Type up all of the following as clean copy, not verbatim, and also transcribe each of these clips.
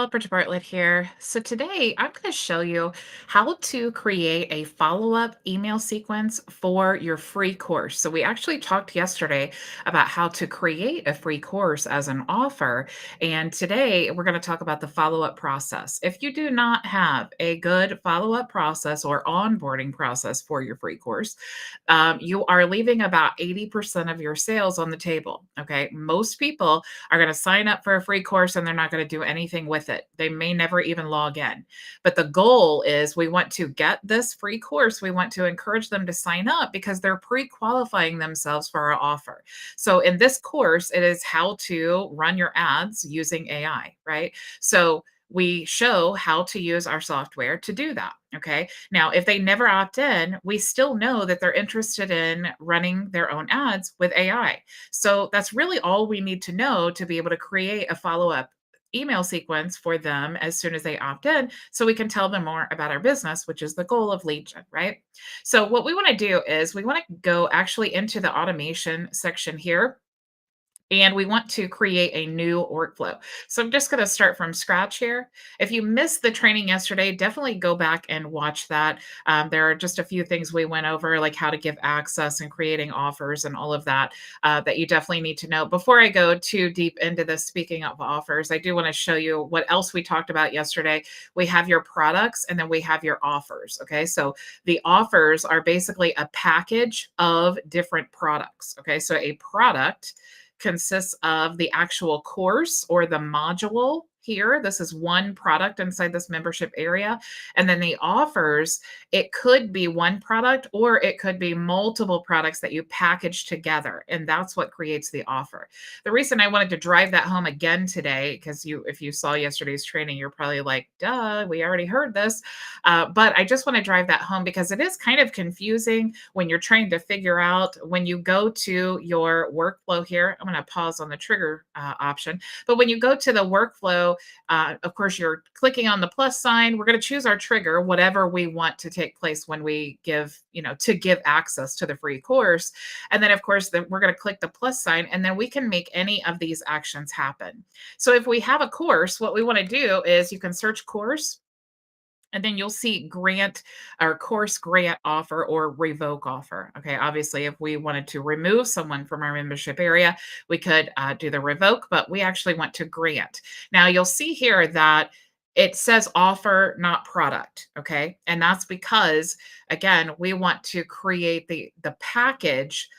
y'all, Bridget Bartlett here. So today I'm going to show you how to create a follow-up email sequence for your free course. So we actually talked yesterday about how to create a free course as an offer. And today we're going to talk about the follow-up process. If you do not have a good follow-up process or onboarding process for your free course, you are leaving about 80% of your sales on the table. Okay. Most people are going to sign up for a free course and they're not going to do anything with it. They may never even log in. But the goal is we want to get this free course. We want to encourage them to sign up because they're pre qualifying themselves for our offer. So in this course, it is how to run your ads using AI, right? So we show how to use our software to do that. Okay. Now, if they never opt in, we still know that they're interested in running their own ads with AI. So that's really all we need to know to be able to create a follow up email sequence for them as soon as they opt in so we can tell them more about our business, which is the goal of lead gen, right? So what we want to do is we want to go actually into the automation section here, and we want to create a new workflow. So I'm just going to start from scratch here. If you missed the training yesterday, definitely go back and watch that. There are just a few things we went over, like how to give access and creating offers and all of that, that you definitely need to know. Before I go too deep into this, speaking of offers, I do want to show you what else we talked about yesterday. We have your products and then we have your offers. Okay. So the offers are basically a package of different products. Okay. So a product consists of the actual course or the module here. This is one product inside this membership area. And then the offers, it could be one product or it could be multiple products that you package together. And that's what creates the offer. The reason I wanted to drive that home again today, because if you saw yesterday's training, you're probably like, duh, we already heard this. But I just want to drive that home because it is kind of confusing when you're trying to figure out when you go to your workflow here. I'm going to pause on the trigger option. But when you go to the workflow, of course, you're clicking on the plus sign. We're going to choose our trigger, whatever we want to take place when we give, to give access to the free course. And then, of course, we're going to click the plus sign, and then we can make any of these actions happen. So if we have a course, what we want to do is you can search course, and then you'll see grant or course grant offer or revoke offer. Okay. Obviously, if we wanted to remove someone from our membership area, we could do the revoke, but we actually want to grant. Now, you'll see here that it says offer, not product. Okay. And that's because, again, we want to create the package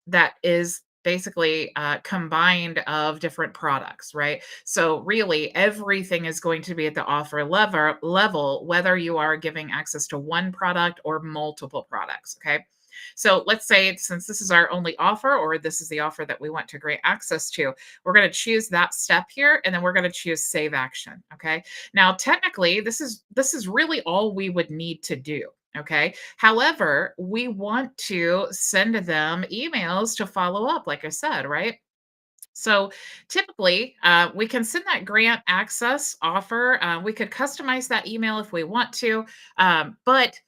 that is basically combined of different products, right? So really everything is going to be at the offer level, whether you are giving access to one product or multiple products, okay? So let's say since this is our only offer, or this is the offer that we want to grant access to, we're going to choose that step here, and then we're going to choose save action. Okay. Now, technically, this is really all we would need to do. Okay. However, we want to send them emails to follow up, like I said, right? So typically, we can send that grant access offer. We could customize that email if we want to, but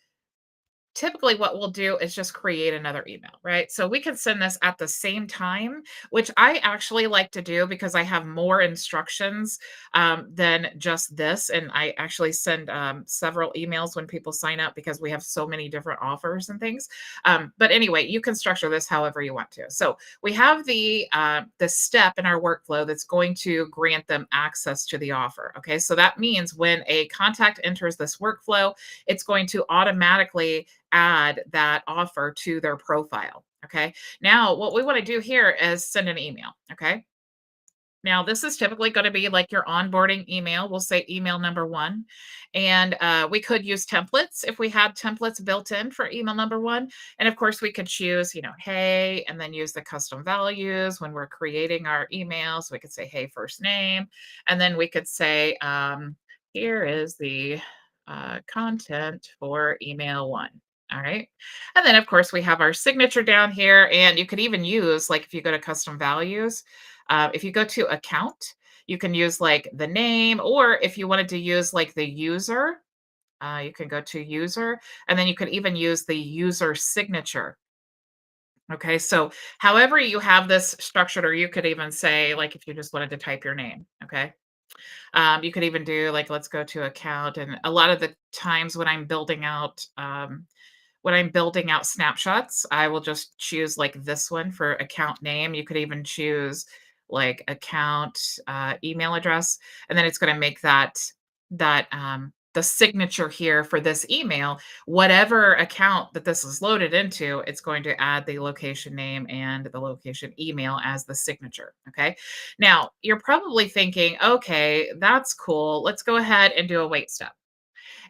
typically what we'll do is just create another email, right? So we can send this at the same time, which I actually like to do because I have more instructions than just this. And I actually send several emails when people sign up because we have so many different offers and things. But anyway, you can structure this however you want to. So we have the step in our workflow that's going to grant them access to the offer. Okay, so that means when a contact enters this workflow, it's going to automatically add that offer to their profile. Okay. Now, what we want to do here is send an email. Okay. Now, this is typically going to be like your onboarding email. We'll say email number one. And we could use templates if we had templates built in for email number one. And of course, we could choose, hey, and then use the custom values when we're creating our emails. So we could say, hey, first name. And then we could say, here is the content for email one. All right. And then, of course, we have our signature down here. And you could even use, like, if you go to custom values, if you go to account, you can use like the name, or if you wanted to use like the user, you can go to user, and then you could even use the user signature. Okay. So, however you have this structured, or you could even say, like, if you just wanted to type your name. Okay. You could even do like, let's go to account. And a lot of the times when I'm building out snapshots, I will just choose like this one for account name. You could even choose like account email address, and then it's going to make that the signature here for this email, whatever account that this is loaded into, it's going to add the location name and the location email as the signature. Okay. Now you're probably thinking, okay, that's cool. Let's go ahead and do a wait step,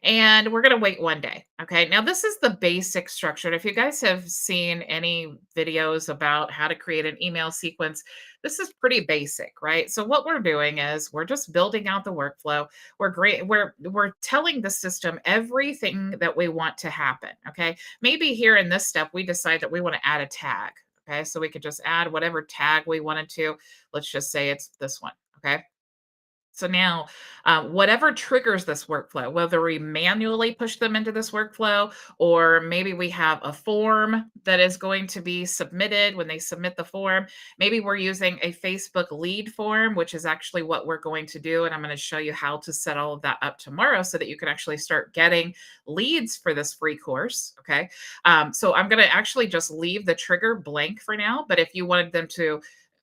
and we're going to wait 1 day. Okay. Now, this is the basic structure. And if you guys have seen any videos about how to create an email sequence, this is pretty basic, right? So what we're doing is we're just building out the workflow. We're telling the system everything that we want to happen. Okay. Maybe here in this step, we decide that we want to add a tag. Okay. So we could just add whatever tag we wanted to. Let's just say it's this one. Okay. So now, whatever triggers this workflow, whether we manually push them into this workflow, or maybe we have a form that is going to be submitted when they submit the form. Maybe we're using a Facebook lead form, which is actually what we're going to do. And I'm going to show you how to set all of that up tomorrow so that you can actually start getting leads for this free course. Okay. So I'm going to actually just leave the trigger blank for now. But if you wanted them to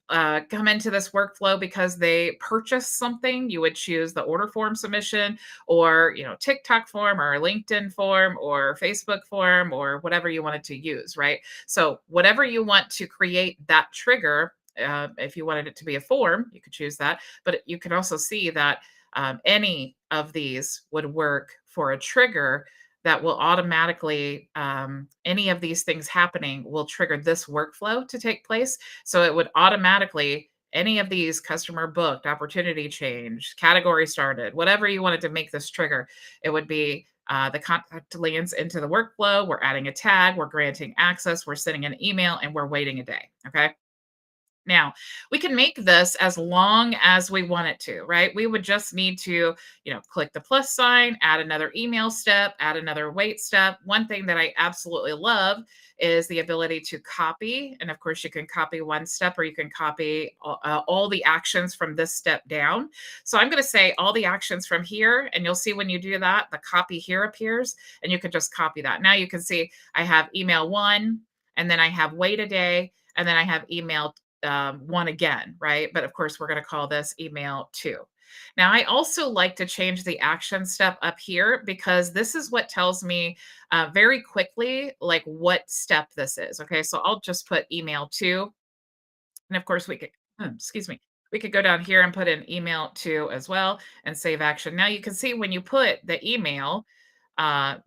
come into this workflow because they purchased something, you would choose the order form submission, or TikTok form, or LinkedIn form, or Facebook form, or whatever you wanted to use, right? So whatever you want to create that trigger. If you wanted it to be a form, you could choose that, but you can also see that any of these would work for a trigger that will automatically, any of these things happening will trigger this workflow to take place. So it would automatically, any of these customer booked, opportunity change, category started, whatever you wanted to make this trigger, it would be the contact lands into the workflow. We're adding a tag, we're granting access, we're sending an email, and we're waiting a day. Okay. Now, we can make this as long as we want it to, right? We would just need to, click the plus sign, add another email step, add another wait step. One thing that I absolutely love is the ability to copy. And of course, you can copy one step, or you can copy all the actions from this step down. So I'm going to say all the actions from here. And you'll see when you do that, the copy here appears, and you can just copy that. Now you can see I have email one, and then I have wait a day, and then I have email one again, right? But of course, we're going to call this email two. Now, I also like to change the action step up here because this is what tells me very quickly, like what step this is. Okay, so I'll just put email two. And of course, we could, excuse me, we could go down here and put in email two as well and save action. Now you can see when you put the email,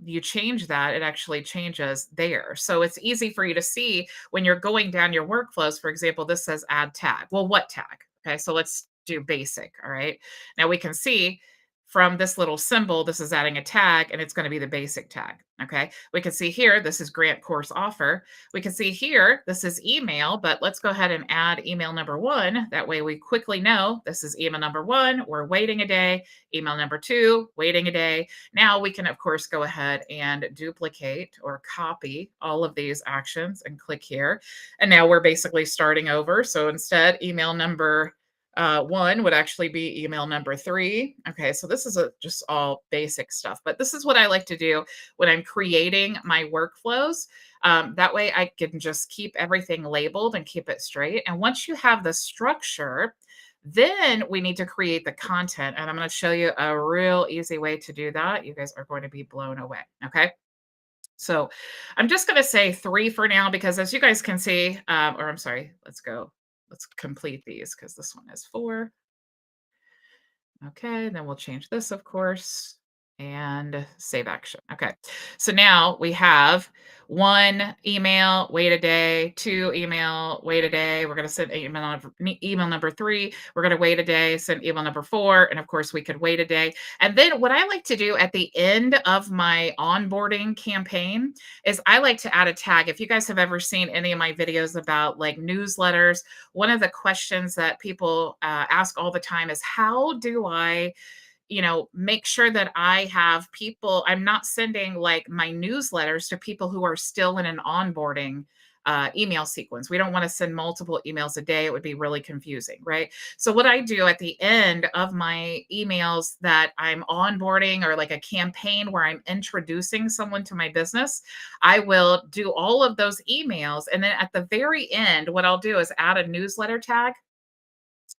you change that, it actually changes there. So it's easy for you to see when you're going down your workflows. For example, this says add tag. Well, what tag? Okay, so let's do basic. All right. Now we can see from this little symbol, this is adding a tag, and it's going to be the basic tag. Okay. We can see here, this is grant course offer. We can see here, this is email, but let's go ahead and add email number one. That way we quickly know this is email number one. We're waiting a day. Email number two, waiting a day. Now we can, of course, go ahead and duplicate or copy all of these actions and click here. And now we're basically starting over. So instead, email number one would actually be email number three. Okay, so this is just all basic stuff, but this is what I like to do when I'm creating my workflows. That way I can just keep everything labeled and keep it straight. And once you have the structure, then we need to create the content. And I'm going to show you a real easy way to do that. You guys are going to be blown away. Okay. So I'm just going to say three for now, because as you guys can see, or I'm sorry, let's complete these because this one is four. Okay, then we'll change this, of course, and save action. Okay, so now we have one email, wait a day, two email, wait a day. We're going to send email number three. We're going to wait a day, send email number four. And of course, we could wait a day. And then what I like to do at the end of my onboarding campaign is I like to add a tag. If you guys have ever seen any of my videos about like newsletters, one of the questions that people ask all the time is, how do I make sure that I have people, I'm not sending like my newsletters to people who are still in an onboarding email sequence. We don't want to send multiple emails a day. It would be really confusing, right? So, what I do at the end of my emails that I'm onboarding or like a campaign where I'm introducing someone to my business, I will do all of those emails. And then at the very end, what I'll do is add a newsletter tag,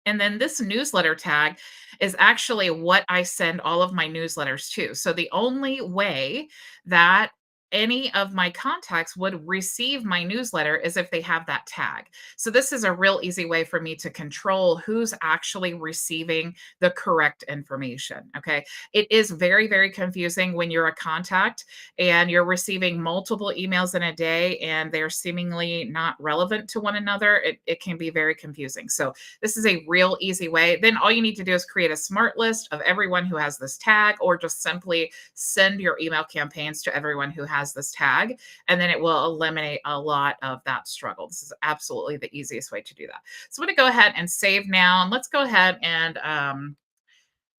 and then this newsletter tag is actually what I send all of my newsletters to. So the only way that any of my contacts would receive my newsletter is if they have that tag. So this is a real easy way for me to control who's actually receiving the correct information. Okay. It is very, very confusing when you're a contact and you're receiving multiple emails in a day and they're seemingly not relevant to one another. It can be very confusing. So this is a real easy way. Then all you need to do is create a smart list of everyone who has this tag, or just simply send your email campaigns to everyone who has this tag. And then it will eliminate a lot of that struggle. This is absolutely the easiest way to do that. So I'm going to go ahead and save now. And let's go ahead and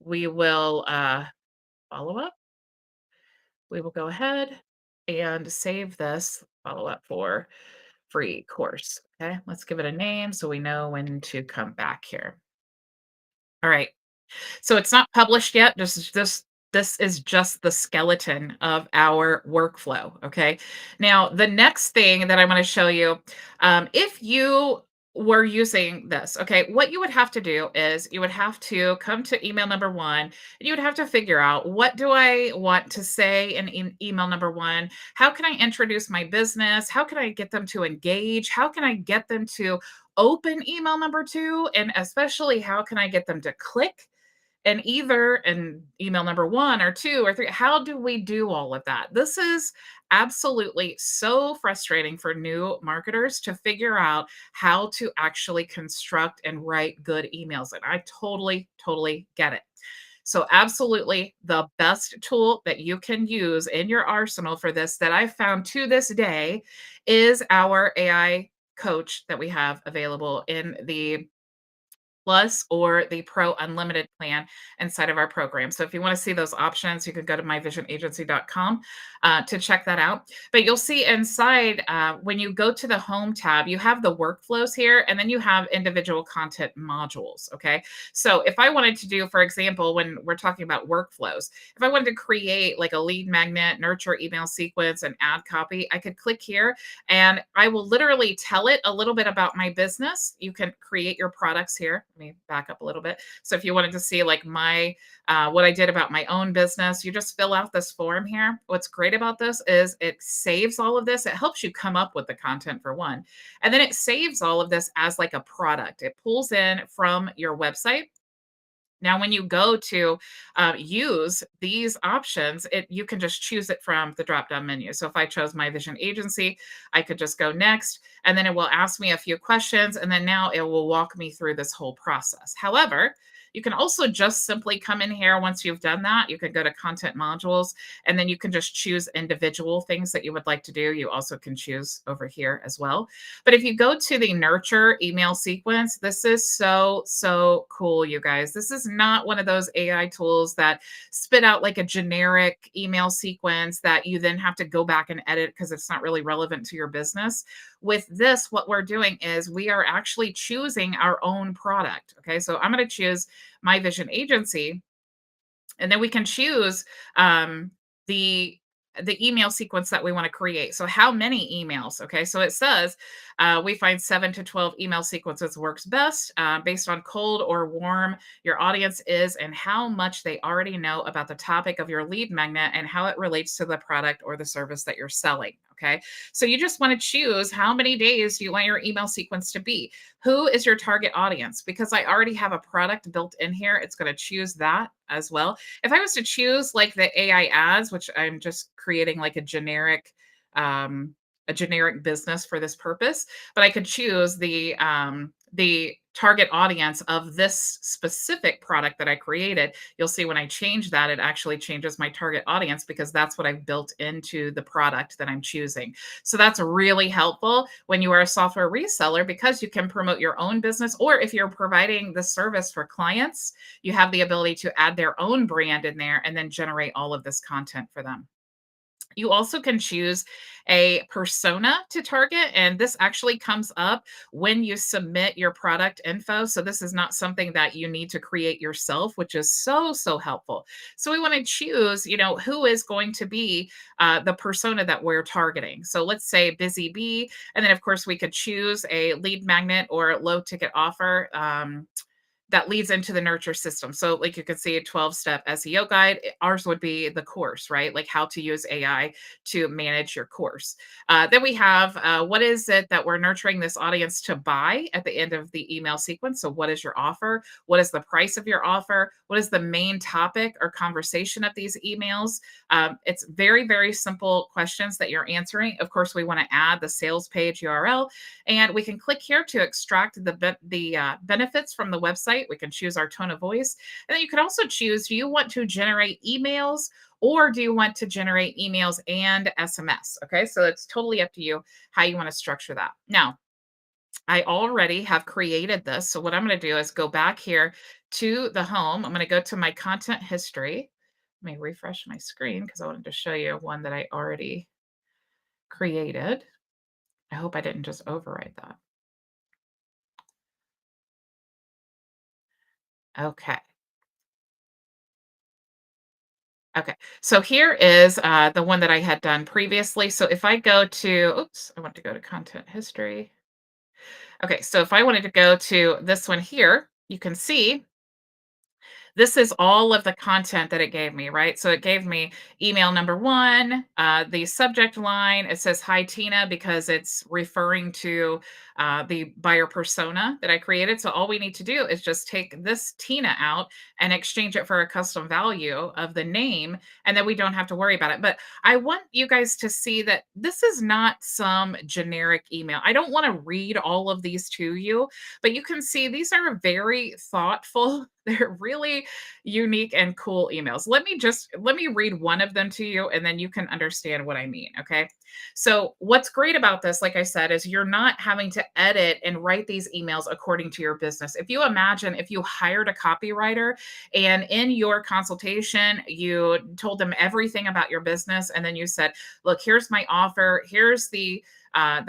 we will follow up. We will go ahead and save this follow up for free course. Okay, let's give it a name so we know when to come back here. All right. So it's not published yet. This is just the skeleton of our workflow. Okay. Now, the next thing that I want to show you, if you were using this, okay, what you would have to do is you would have to come to email number one, and you would have to figure out, what do I want to say in email number one? How can I introduce my business? How can I get them to engage? How can I get them to open email number two? And especially, how can I get them to click and either in email number one or two or three? How do we do all of that? This is absolutely so frustrating for new marketers to figure out how to actually construct and write good emails. And I totally, totally get it. So, absolutely, the best tool that you can use in your arsenal for this, that I found to this day, is our AI coach that we have available in the Plus or the Pro Unlimited plan inside of our program. So if you want to see those options, you can go to myvisionagency.com to check that out. But you'll see inside, when you go to the home tab, you have the workflows here, and then you have individual content modules. Okay. So if I wanted to do, for example, when we're talking about workflows, if I wanted to create like a lead magnet, nurture email sequence, and add copy, I could click here and I will literally tell it a little bit about my business. You can create your products here. Let me back up a little bit. So if you wanted to see like my what I did about my own business, you just fill out this form here. What's great about this is it saves all of this. It helps you come up with the content for one. And then it saves all of this as like a product. It pulls in from your website. Now, when you go to use these options, you can just choose it from the drop-down menu. So if I chose My Vision Agency, I could just go next, and then it will ask me a few questions, and then now it will walk me through this whole process. However, you can also just simply come in here once you've done that. You can go to Content Modules, and then you can just choose individual things that you would like to do. You also can choose over here as well. But if you go to the Nurture email sequence, this is so, so cool, you guys. This is not one of those AI tools that spit out like a generic email sequence that you then have to go back and edit because it's not really relevant to your business. With this, what we're doing is we are actually choosing our own product. Okay, so I'm going to choose My Vision Agency, and then we can choose the email sequence that we want to create. So how many emails? Okay, so it says we find 7 to 12 email sequences works best based on cold or warm your audience is and how much they already know about the topic of your lead magnet and how it relates to the product or the service that you're selling. Okay, so you just want to choose how many days you want your email sequence to be. Who is your target audience? Because I already have a product built in here, it's going to choose that as well. If I was to choose like the AI ads, which I'm just creating like a generic business for this purpose, but I could choose the target audience of this specific product that I created. You'll see when I change that, it actually changes my target audience because that's what I've built into the product that I'm choosing. So that's really helpful when you are a software reseller because you can promote your own business, or if you're providing the service for clients, you have the ability to add their own brand in there and then generate all of this content for them. You also can choose a persona to target, and this actually comes up when you submit your product info. So, this is not something that you need to create yourself, which is so, so helpful. So, we want to choose, who is going to be the persona that we're targeting. So, let's say Busy Bee. And then, of course, we could choose a lead magnet or low ticket offer. That leads into the nurture system. So, like you could see a 12-step SEO guide. Ours would be the course, right? Like how to use AI to manage your course. Then we have what is it that we're nurturing this audience to buy at the end of the email sequence? So, what is your offer? What is the price of your offer? What is the main topic or conversation of these emails? It's very, very simple questions that you're answering. Of course, we want to add the sales page URL, and we can click here to extract the benefits from the website. We can choose our tone of voice. And then you can also choose, do you want to generate emails or do you want to generate emails and SMS? Okay, so it's totally up to you how you want to structure that. Now, I already have created this. So what I'm going to do is go back here to the home. I'm going to go to my content history. Let me refresh my screen because I wanted to show you one that I already created. I hope I didn't just overwrite that. Okay. Okay. So here is the one that I had done previously. So if I go to, oops, I want to go to content history. Okay. So if I wanted to go to this one here, you can see this is all of the content that it gave me, right? So it gave me email number one, the subject line. It says, Hi, Tina, because it's referring to the buyer persona that I created. So all we need to do is just take this Tina out and exchange it for a custom value of the name. And then we don't have to worry about it. But I want you guys to see that this is not some generic email. I don't want to read all of these to you, but you can see these are very thoughtful. They're really unique and cool emails. Let me read one of them to you and then you can understand what I mean, okay? So, what's great about this, like I said, is you're not having to edit and write these emails according to your business. If you imagine if you hired a copywriter and in your consultation, you told them everything about your business and then you said, look, here's my offer, here's the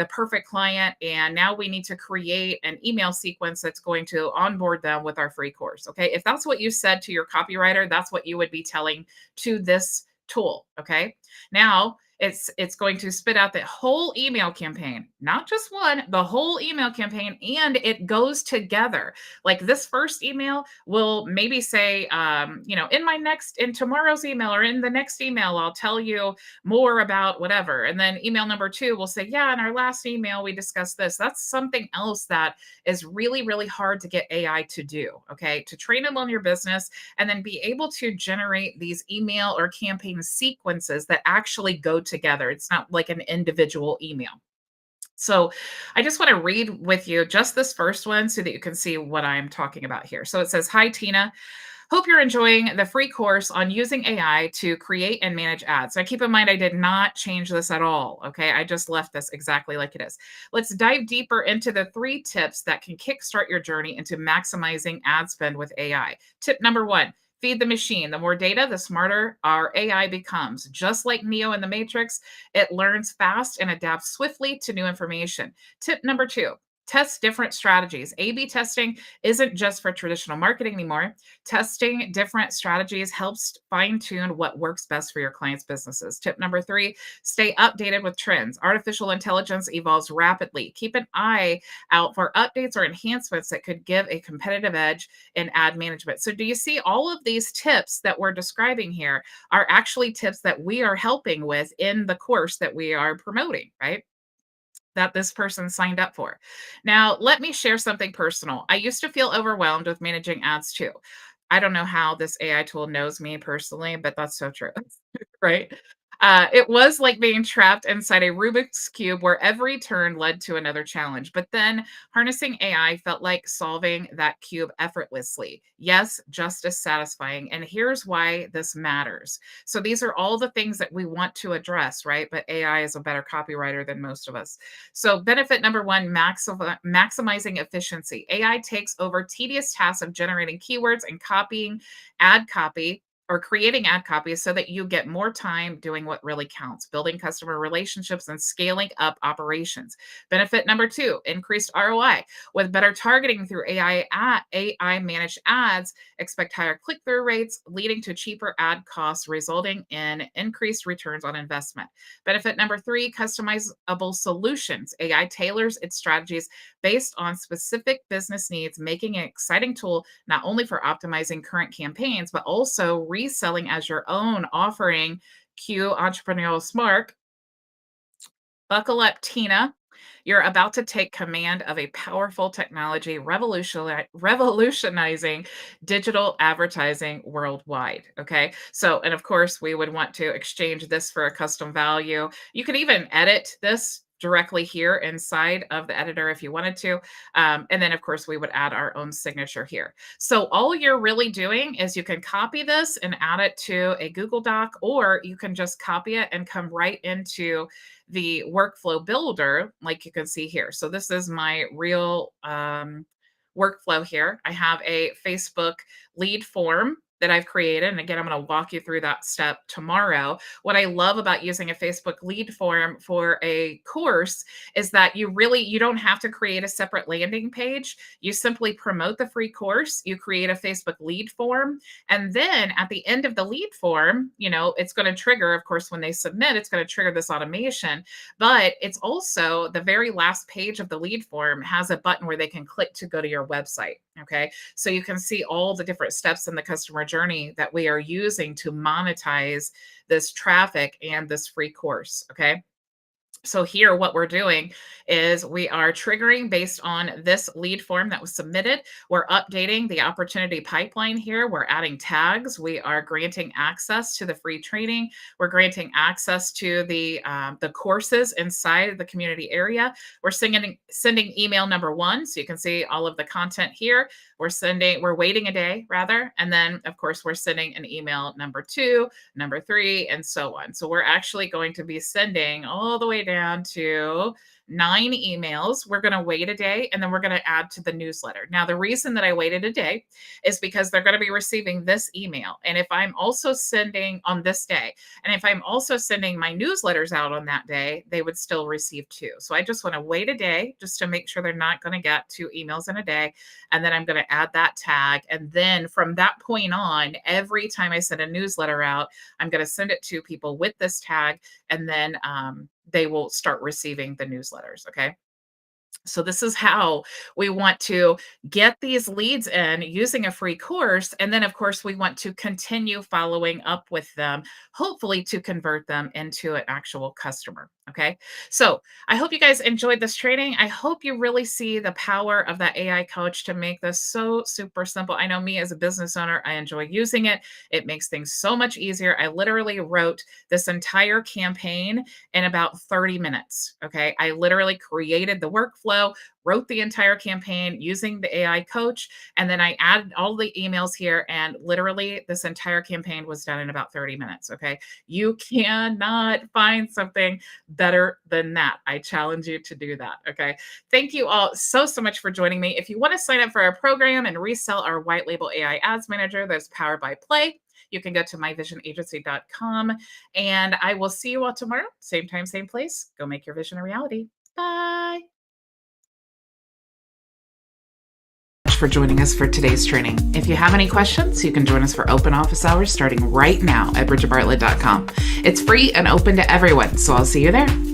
perfect client. And now we need to create an email sequence that's going to onboard them with our free course. Okay. If that's what you said to your copywriter, that's what you would be telling to this tool. Okay. Now it's going to spit out the whole email campaign, not just one, the whole email campaign, and it goes together. Like this first email will maybe say, in tomorrow's email or in the next email, I'll tell you more about whatever. And then email number two will say, yeah, in our last email, we discussed this. That's something else that is really, really hard to get AI to do. Okay. To train them on your business and then be able to generate these email or campaign sequences that actually go together. It's not like an individual email. So I just want to read with you just this first one so that you can see what I'm talking about here. So it says, Hi, Tina. Hope you're enjoying the free course on using AI to create and manage ads. Now, keep in mind, I did not change this at all. Okay. I just left this exactly like it is. Let's dive deeper into the 3 tips that can kickstart your journey into maximizing ad spend with AI. Tip number 1. Feed the machine. The more data, the smarter our AI becomes. Just like Neo in the Matrix, it learns fast and adapts swiftly to new information. Tip number 2. Test different strategies. A B testing isn't just for traditional marketing anymore. Testing different strategies helps fine tune what works best for your clients' businesses. Tip number 3, stay updated with trends. Artificial intelligence evolves rapidly. Keep an eye out for updates or enhancements that could give a competitive edge in ad management. So, do you see all of these tips that we're describing here are actually tips that we are helping with in the course that we are promoting, right? That this person signed up for. Now, let me share something personal. I used to feel overwhelmed with managing ads too. I don't know how this AI tool knows me personally, but that's so true. Right? It was like being trapped inside a Rubik's Cube where every turn led to another challenge. But then harnessing AI felt like solving that cube effortlessly. Yes, just as satisfying. And here's why this matters. So these are all the things that we want to address, right? But AI is a better copywriter than most of us. So, benefit number 1, maximizing efficiency. AI takes over tedious tasks of generating keywords and copying ad copy or creating ad copies so that you get more time doing what really counts, building customer relationships and scaling up operations. Benefit number two, increased ROI. With better targeting through AI managed ads, expect higher click through rates, leading to cheaper ad costs, resulting in increased returns on investment. Benefit number three, customizable solutions. AI tailors its strategies based on specific business needs, making an exciting tool not only for optimizing current campaigns, but also reselling as your own, offering cue entrepreneurial smart. Buckle up, Tina. You're about to take command of a powerful technology revolutionizing digital advertising worldwide. Okay. So, and of course, we would want to exchange this for a custom value. You could even edit this directly here inside of the editor if you wanted to. And then, of course, we would add our own signature here. So, all you're really doing is you can copy this and add it to a Google Doc, or you can just copy it and come right into the workflow builder, like you can see here. So this is my real workflow here. I have a Facebook lead form that I've created. And again, I'm going to walk you through that step tomorrow. What I love about using a Facebook lead form for a course is that you don't have to create a separate landing page. You simply promote the free course, you create a Facebook lead form, and then at the end of the lead form, it's going to trigger, of course, when they submit, it's going to trigger this automation. But it's also the very last page of the lead form has a button where they can click to go to your website. Okay. So you can see all the different steps in the customer journey that we are using to monetize this traffic and this free course. Okay. So here, what we're doing is we are triggering based on this lead form that was submitted. We're updating the opportunity pipeline here. We're adding tags. We are granting access to the free training. We're granting access to the courses inside the community area. We're sending email number one, so you can see all of the content here. We're waiting a day rather, and then of course we're sending an email number two, number three, and so on. So we're actually going to be sending all the way down to 9 emails. We're going to wait a day, and then we're going to add to the newsletter. Now, the reason that I waited a day is because they're going to be receiving this email. And if I'm also sending on this day, and if I'm also sending my newsletters out on that day, they would still receive 2. So I just want to wait a day just to make sure they're not going to get 2 emails in a day. And then I'm going to add that tag. And then from that point on, every time I send a newsletter out, I'm going to send it to people with this tag. And then they will start receiving the newsletters. Okay. So this is how we want to get these leads in using a free course. And then, of course, we want to continue following up with them, hopefully to convert them into an actual customer. Okay. So I hope you guys enjoyed this training. I hope you really see the power of that AI coach to make this so super simple. I know me as a business owner, I enjoy using it. It makes things so much easier. I literally wrote this entire campaign in about 30 minutes. Okay. I literally created the workflow, wrote the entire campaign using the AI coach, and then I added all the emails here, and literally this entire campaign was done in about 30 minutes. Okay. You cannot find something better than that. I challenge you to do that. Okay. Thank you all so much for joining me. If you want to sign up for our program and resell our white label AI ads manager that's powered by Play, you can go to myvisionagency.com, and I will see you all tomorrow. Same time, same place. Go make your vision a reality. Bye. For joining us for today's training. If you have any questions, you can join us for open office hours starting right now at bridgetbartlett.com. It's free and open to everyone, so I'll see you there.